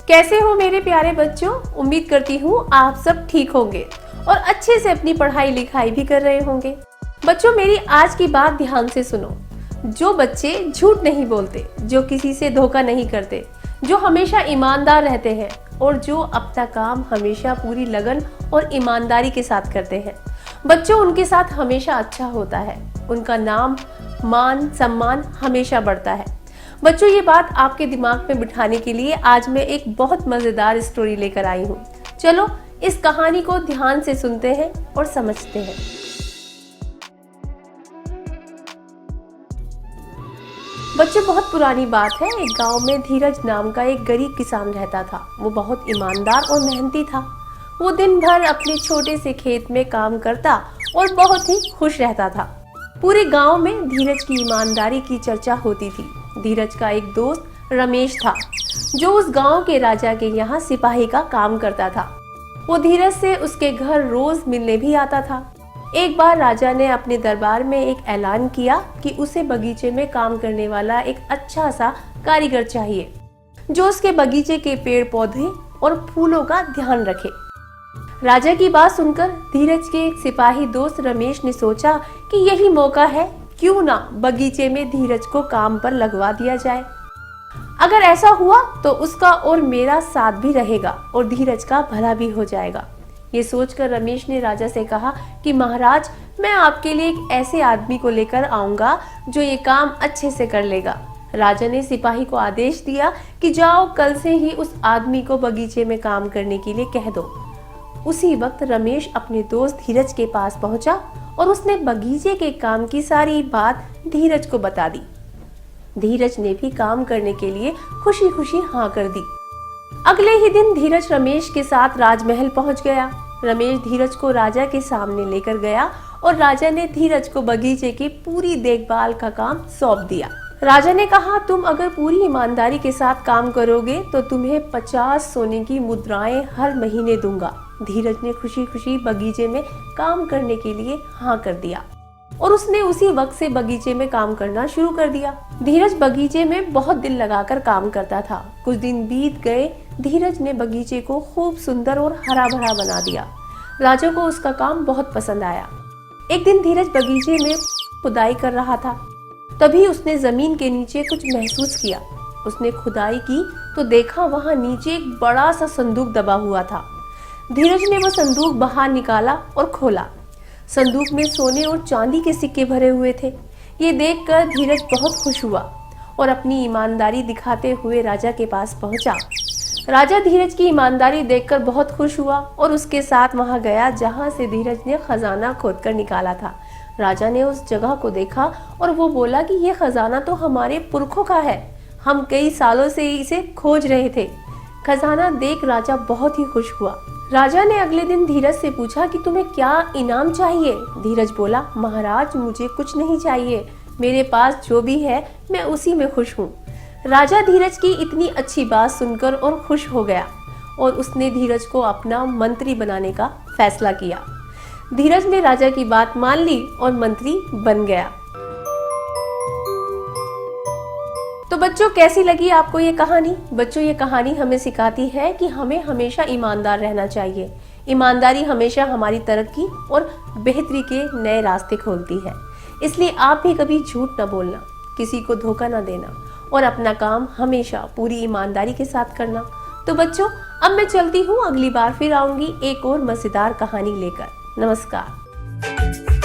कैसे हो मेरे प्यारे बच्चों। उम्मीद करती हूँ आप सब ठीक होंगे और अच्छे से अपनी पढ़ाई लिखाई भी कर रहे होंगे। बच्चों मेरी आज की बात ध्यान से सुनो। जो बच्चे झूठ नहीं बोलते, जो किसी से धोखा नहीं करते, जो हमेशा ईमानदार रहते हैं और जो अपना काम हमेशा पूरी लगन और ईमानदारी के साथ करते हैं, बच्चों उनके साथ हमेशा अच्छा होता है। उनका नाम मान सम्मान हमेशा बढ़ता है। बच्चों ये बात आपके दिमाग में बिठाने के लिए आज मैं एक बहुत मजेदार स्टोरी लेकर आई हूँ। चलो इस कहानी को ध्यान से सुनते हैं और समझते हैं। बच्चों बहुत पुरानी बात है। एक गांव में धीरज नाम का एक गरीब किसान रहता था। वो बहुत ईमानदार और मेहनती था। वो दिन भर अपने छोटे से खेत में काम करता और बहुत ही खुश रहता था। पूरे गांव में धीरज की ईमानदारी की चर्चा होती थी। धीरज का एक दोस्त रमेश था, जो उस गांव के राजा के यहाँ सिपाही का काम करता था। वो धीरज से उसके घर रोज मिलने भी आता था। एक बार राजा ने अपने दरबार में एक ऐलान किया कि उसे बगीचे में काम करने वाला एक अच्छा सा कारीगर चाहिए, जो उसके बगीचे के पेड़ पौधे और फूलों का ध्यान रखे। राजा की बात सुनकर धीरज के एक सिपाही दोस्त रमेश ने सोचा कि यही मौका है, क्यों ना बगीचे में धीरज को काम पर लगवा दिया जाए। अगर ऐसा हुआ तो उसका और मेरा साथ भी रहेगा और धीरज का भला भी हो जाएगा। ये सोचकर रमेश ने राजा से कहा कि महाराज, मैं आपके लिए एक ऐसे आदमी को लेकर आऊंगा जो ये काम अच्छे से कर लेगा। राजा ने सिपाही को आदेश दिया कि जाओ, कल से ही उस आदमी को बगीचे में काम करने के लिए कह दो। उसी वक्त रमेश अपने दोस्त धीरज के पास पहुंचा और उसने बगीचे के काम की सारी बात धीरज को बता दी। धीरज ने भी काम करने के लिए खुशी खुशी हाँ कर दी। अगले ही दिन धीरज रमेश के साथ राजमहल पहुंच गया। रमेश धीरज को राजा के सामने लेकर गया और राजा ने धीरज को बगीचे की पूरी देखभाल का काम सौंप दिया। राजा ने कहा, तुम अगर पूरी ईमानदारी के साथ काम करोगे तो तुम्हें 50 सोने की मुद्राएं हर महीने दूंगा। धीरज ने खुशी खुशी बगीचे में काम करने के लिए हाँ कर दिया और उसने उसी वक्त से बगीचे में काम करना शुरू कर दिया। धीरज बगीचे में बहुत दिल लगाकर काम करता था। कुछ दिन बीत गए। धीरज ने बगीचे को खूब सुंदर और हरा भरा बना दिया। राजा को उसका काम बहुत पसंद आया। एक दिन धीरज बगीचे में खुदाई कर रहा था। तभी उसने जमीन के नीचे कुछ महसूस किया। उसने खुदाई की तो देखा वहां नीचे एक बड़ा सा संदूक दबा हुआ था। धीरज ने वो संदूक बाहर निकाला और खोला। संदूक में सोने और चांदी के सिक्के भरे हुए थे। ये देखकर धीरज बहुत खुश हुआ और अपनी ईमानदारी दिखाते हुए राजा के पास पहुंचा। राजा धीरज की ईमानदारी देखकर बहुत खुश हुआ और उसके साथ वहां गया जहां से धीरज ने खजाना खोदकर निकाला था। राजा ने उस जगह को देखा और वो बोला कि ये खजाना तो हमारे पुरखों का है। हम कई सालों से इसे खोज रहे थे। खजाना देख राजा बहुत ही खुश हुआ। राजा ने अगले दिन धीरज से पूछा कि तुम्हें क्या इनाम चाहिए। धीरज बोला, महाराज मुझे कुछ नहीं चाहिए, मेरे पास जो भी है मैं उसी में खुश हूँ। राजा धीरज की इतनी अच्छी बात सुनकर और खुश हो गया और उसने धीरज को अपना मंत्री बनाने का फैसला किया। धीरज ने राजा की बात मान ली और मंत्री बन गया। तो बच्चों कैसी लगी आपको ये कहानी? बच्चों ये कहानी हमें सिखाती है कि हमें हमेशा ईमानदार रहना चाहिए। ईमानदारी हमेशा हमारी तरक्की और बेहतरी के नए रास्ते खोलती है। इसलिए आप भी कभी झूठ ना बोलना, किसी को धोखा ना देना और अपना काम हमेशा पूरी ईमानदारी के साथ करना। तो बच्चों अब मैं चलती हूँ, अगली बार फिर आऊंगी एक और मजेदार कहानी लेकर। नमस्कार।